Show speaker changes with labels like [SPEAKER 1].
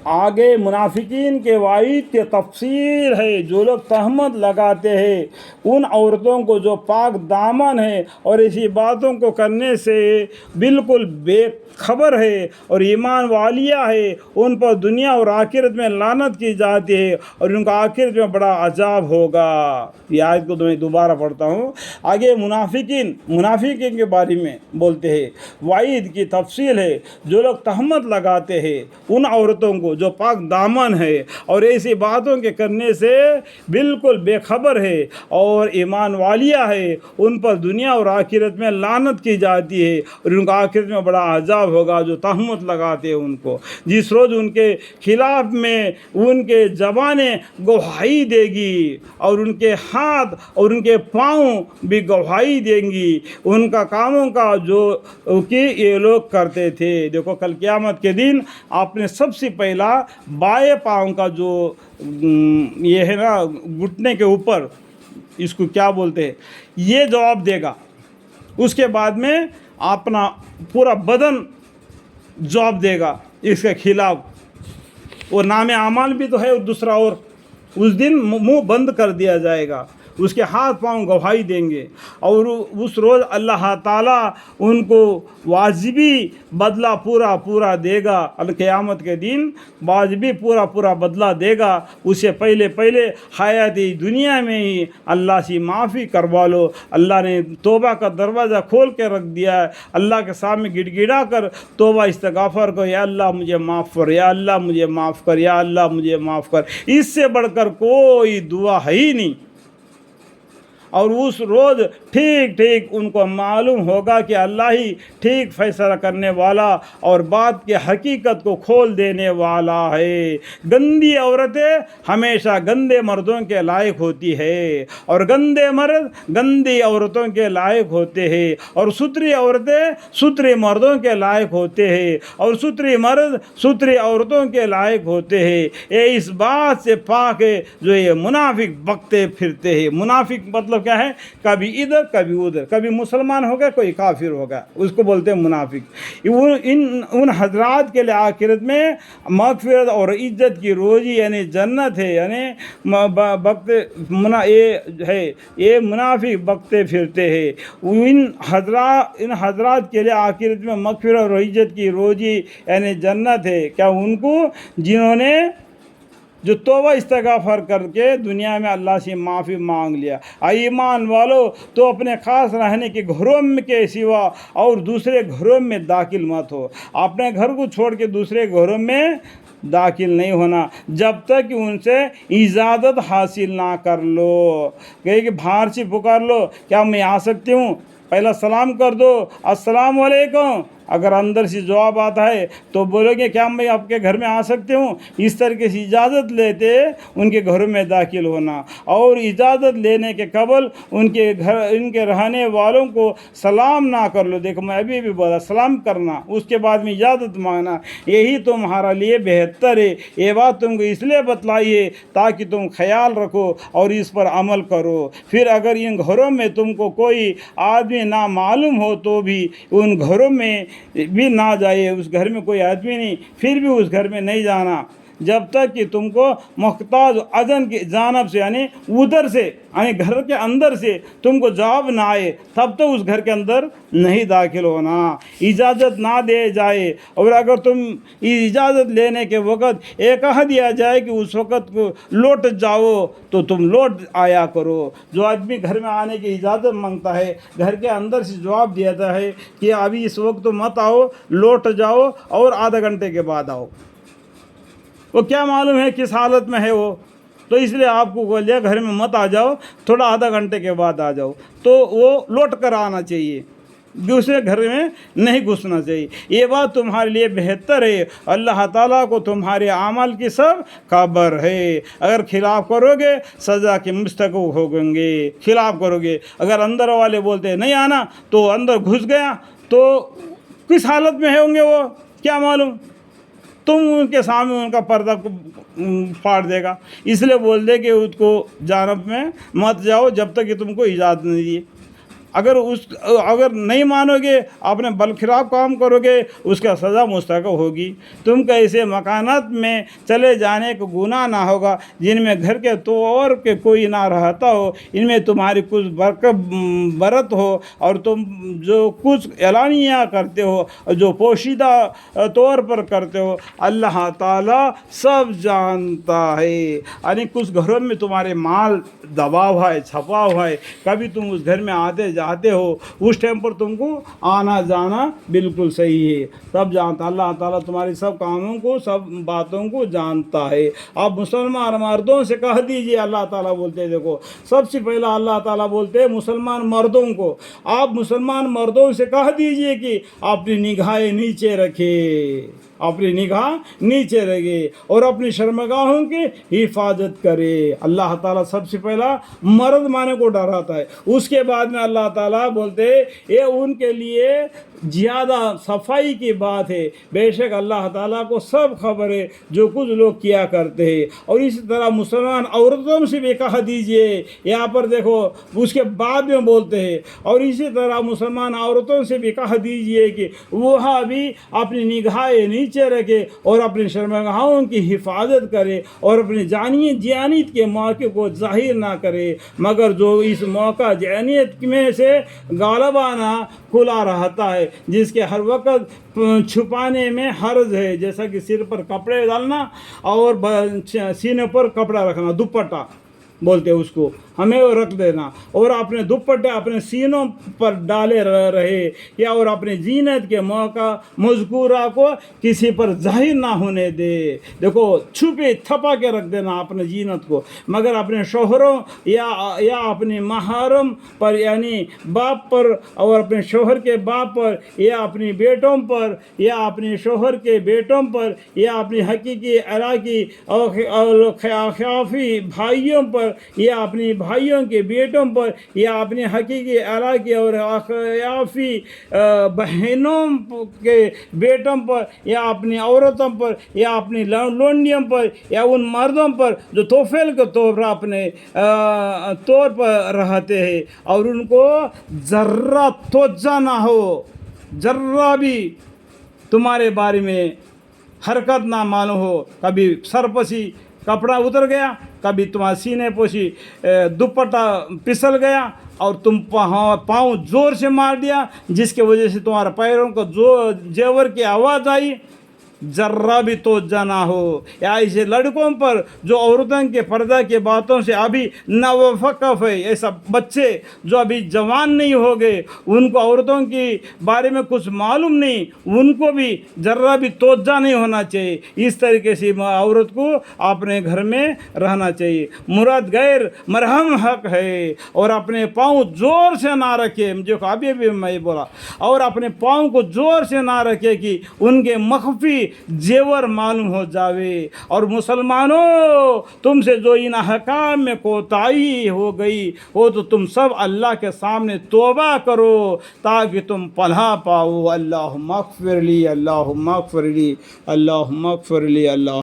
[SPEAKER 1] آگے منافقین کے وعید کی تفصیل ہے۔ جو لوگ تہمت لگاتے ہیں ان عورتوں کو جو پاک دامن ہے اور ایسی باتوں کو کرنے سے بالکل بے خبر ہے اور ایمان والیہ ہے، ان پر دنیا اور آخرت میں لعنت کی جاتی ہے اور ان کا آخرت میں بڑا عذاب ہوگا۔ یہ آیت کو میں دوبارہ پڑھتا ہوں۔ آگے منافقین کے بارے میں بولتے ہیں، وعید کی تفصیل ہے۔ جو لوگ تہمت لگاتے ہیں ان عورتوں کو جو پاک دامن ہے اور ایسی باتوں کے کرنے سے بالکل بے خبر ہے اور ایمان والیہ ہے، ان پر دنیا اور آخرت میں لعنت کی جاتی ہے اور ان کا آخرت میں بڑا عذاب ہوگا۔ جو تہمت لگاتے ہیں ان کو، جس روز ان کے خلاف میں ان کے زبانیں گواہی دے گی اور ان کے ہاتھ اور ان کے پاؤں بھی گواہی دیں گی ان کا کاموں کا جو کہ یہ لوگ کرتے تھے۔ دیکھو کل قیامت کے دن آپ نے سب سے پہلا بائیں پاؤں کا جو یہ ہے نا گھٹنے کے اوپر، اس کو کیا بولتے ہیں، یہ جواب دے گا۔ اس کے بعد میں اپنا پورا بدن جواب دے گا اس کے خلاف، اور نام اعمال بھی تو ہے دوسرا، اور اس دن منہ بند کر دیا جائے گا، اس کے ہاتھ پاؤں گواہی دیں گے اور اس روز اللہ تعالیٰ ان کو واجبی بدلہ پورا دے گا۔ قیامت کے دن واجبی پورا بدلہ دے گا۔ اسے پہلے حیاتی دنیا میں ہی اللہ سے معافی کروا لو۔ اللہ نے توبہ کا دروازہ کھول کے رکھ دیا ہے۔ اللہ کے سامنے گڑ گڑا کر توبہ استغفار کو، یا اللہ مجھے معاف کر، یا اللہ مجھے معاف کر، یا اللہ مجھے معاف کر۔ اس سے بڑھ کر کوئی دعا ہے ہی نہیں۔ اور اس روز ٹھیک ان کو معلوم ہوگا کہ اللہ ہی ٹھیک فیصلہ کرنے والا اور بات کی حقیقت کو کھول دینے والا ہے۔ گندی عورتیں ہمیشہ گندے مردوں کے لائق ہوتی ہے اور گندے مرد گندی عورتوں کے لائق ہوتے ہیں، اور ستھری عورتیں ستھرے مردوں کے لائق ہوتے ہیں، اور ستھری مرد ستھری عورتوں کے لائق ہوتے ہیں۔ یہ اس بات سے پاک ہے جو یہ منافق بکتے پھرتے ہیں۔ منافق مطلب کیا ہے؟ کبھی ادھر کبھی ادھر، کبھی مسلمان ہوگا کوئی کافر ہوگا، اس کو بولتے ہیں منافق۔ ان حضرات کے لیے آخرت میں مغفرت اور عزت کی روزی یعنی جنت ہے، یعنی یہ منافق بکتے پھرتے ہیں۔ ان حضرات کے لیے آخرت میں مغفرت اور عزت کی روزی یعنی جنت ہے۔ کیا ان کو جنہوں نے جو توبہ استغفار کر کے دنیا میں اللہ سے معافی مانگ لیا۔ ایمان والو تو اپنے خاص رہنے کے گھروں میں کے سوا اور دوسرے گھروں میں داخل مت ہو۔ اپنے گھر کو چھوڑ کے دوسرے گھروں میں داخل نہیں ہونا جب تک کہ ان سے اجازت حاصل نہ کر لو۔ کہ باہر سے پکار لو، کیا میں آ سکتی ہوں؟ پہلا سلام کر دو، السلام علیکم۔ اگر اندر سے جواب آتا ہے تو بولو گے کیا میں آپ کے گھر میں آ سکتے ہوں؟ اس طریقے سے اجازت لیتے ان کے گھروں میں داخل ہونا، اور اجازت لینے کے قبل ان کے رہنے والوں کو سلام نہ کر لو۔ دیکھو میں ابھی بھی بولا سلام کرنا، اس کے بعد میں اجازت مانگنا، یہی تمہارا لیے بہتر ہے۔ یہ بات تم کو اس لیے بتلائی ہے تاکہ تم خیال رکھو اور اس پر عمل کرو۔ پھر اگر ان گھروں میں تم کو کوئی آدمی نہ معلوم ہو تو بھی ان گھروں میں بھی نہ جائے۔ اس گھر میں کوئی آدمی نہیں، پھر بھی اس گھر میں نہیں جانا جب تک کہ تم کو محتاج اذن کی جانب سے یعنی ادھر سے یعنی گھر کے اندر سے تم کو جواب نہ آئے، تب تو اس گھر کے اندر نہیں داخل ہونا۔ اجازت نہ دے جائے، اور اگر تم اجازت لینے کے وقت یہ کہہ دیا جائے کہ اس وقت کو لوٹ جاؤ تو تم لوٹ آیا کرو۔ جو آدمی گھر میں آنے کی اجازت مانگتا ہے، گھر کے اندر سے جواب دیتا ہے کہ ابھی اس وقت تو مت آؤ، لوٹ جاؤ اور آدھا گھنٹے کے بعد آؤ، وہ کیا معلوم ہے کس حالت میں ہے وہ، تو اس لیے آپ کو بول دیا گھر میں مت آ جاؤ، تھوڑا آدھا گھنٹے کے بعد آ جاؤ، تو وہ لوٹ کر آنا چاہیے، دوسرے گھر میں نہیں گھسنا چاہیے۔ یہ بات تمہارے لیے بہتر ہے، اللہ تعالیٰ کو تمہارے اعمال کی سب خبر ہے۔ اگر خلاف کرو گے سزا کے مستحق ہوگیں گے۔ خلاف کرو گے، اگر اندر والے بولتے نہیں آنا تو اندر گھس گیا تو کس حالت میں ہوں گے وہ کیا معلوم، تم ان کے سامنے ان کا پردہ پھاڑ دے گا۔ اس لیے بول دے کہ اس کو جانب میں مت جاؤ جب تک کہ تم کو اجازت نہیں دیے۔ اگر نہیں مانو گے، اپنے بالخلاف کام کرو گے، اس کا سزا مستحق ہوگی۔ تم کا ایسے مکانات میں چلے جانے کا گناہ نہ ہوگا جن میں گھر کے طور کے کوئی نہ رہتا ہو، ان میں تمہاری کچھ برت ہو، اور تم جو کچھ اعلانیہ کرتے ہو اور جو پوشیدہ طور پر کرتے ہو، اللہ تعالیٰ سب جانتا ہے۔ یعنی کچھ گھروں میں تمہارے مال دبا ہوا ہے، چھپا ہوا ہے، کبھی تم اس گھر میں آتے جاتے ہو، اس ٹائم پر تم کو آنا جانا بالکل صحیح ہے۔ سب جانتا اللہ تعالیٰ، تمہاری سب کاموں کو، سب باتوں کو جانتا ہے۔ آپ مسلمان مردوں سے کہہ دیجئے، اللہ تعالیٰ بولتے ہیں، دیکھو سب سے پہلا اللہ تعالیٰ بولتے ہیں مسلمان مردوں کو، آپ مسلمان مردوں سے کہہ دیجئے کہ اپنی نگاہیں نیچے رکھے، اپنی نگاہ نیچے رکھے اور اپنی شرمگاہوں کی حفاظت کرے۔ اللہ تعالیٰ سب سے پہلا مرد مانے کو ڈراتا ہے، اس کے بعد میں اللہ تعالیٰ بولتے ہیں یہ ان کے لیے زیادہ صفائی کی بات ہے۔ بے شک اللہ تعالیٰ کو سب خبر ہے جو کچھ لوگ کیا کرتے ہیں۔ اور اسی طرح مسلمان عورتوں سے بھی کہہ دیجئے، یہاں پر دیکھو اس کے بعد میں بولتے ہیں، اور اسی طرح مسلمان عورتوں سے بھی کہہ دیجئے کہ وہ بھی اپنی نگاہیں نیچے رکھے اور اپنی شرمگاہوں کی حفاظت کرے اور اپنی جانیت کے موقع کو ظاہر نہ کرے، مگر جو اس موقع جانیت میں سے غالبانہ کھلا رہتا ہے، جس کے ہر وقت چھپانے میں حرج ہے، جیسا کہ سر پر کپڑے ڈالنا اور سینے پر کپڑا رکھنا، دوپٹہ بولتے ہیں اس کو، ہمیں وہ رکھ دینا، اور اپنے دوپٹے اپنے سینوں پر ڈالے رہے، یا اور اپنے زینت کے موقع مذکورہ کو کسی پر ظاہر نہ ہونے دے۔ دیکھو چھپے تھپا کے رکھ دینا اپنے زینت کو، مگر اپنے شوہروں یا اپنے محرم پر، یعنی باپ پر اور اپنے شوہر کے باپ پر، یا اپنی بیٹوں پر، یا اپنے شوہر کے بیٹوں پر، یا اپنی حقیقی علاقی اور خیافی بھائیوں پر، یا اپنی بھائیوں کے بیٹوں پر، یا اپنے حقیقی علاقی اور خیافی بہنوں کے بیٹوں پر، یا اپنی عورتوں پر، یا اپنی لونڈیوں پر، یا ان مردوں پر جو توفیل کے طور پر اپنے طور پر رہتے ہیں، اور ان کو ذرہ توجہ نہ ہو، ذرہ بھی تمہارے بارے میں حرکت نہ معلوم ہو، کبھی سر پسی کپڑا اتر گیا، کبھی تمہارے سینے پوشی دوپٹہ پسل گیا اور تم پاؤں زور سے مار دیا، جس کی وجہ سے تمہارے پیروں کو زیور کی آواز آئی، ذرہ بھی توجہ نہ ہو۔ یا ایسے لڑکوں پر جو عورتوں کے پردہ کے باتوں سے ابھی ناواقف ہے، ایسا بچے جو ابھی جوان نہیں ہو گئے، ان کو عورتوں کے بارے میں کچھ معلوم نہیں، ان کو بھی ذرہ بھی توجہ نہیں ہونا چاہیے۔ اس طریقے سے عورت کو اپنے گھر میں رہنا چاہیے۔ مراد غیر مرہم حق ہے، اور اپنے پاؤں زور سے نہ رکھے، جو ابھی بھی میں بولا، اور اپنے پاؤں کو زور سے نہ رکھے کہ ان کے مخفی زیور معلوم ہو جاوے۔ اور مسلمانوں، تم سے جو ان احکام میں کوتاہی ہو گئی وہ تو تم سب اللہ کے سامنے توبہ کرو تاکہ تم پناہ پاؤ۔ اللہم اغفر لی، اللہم اغفر لی، اللہم اغفر لی، اللہ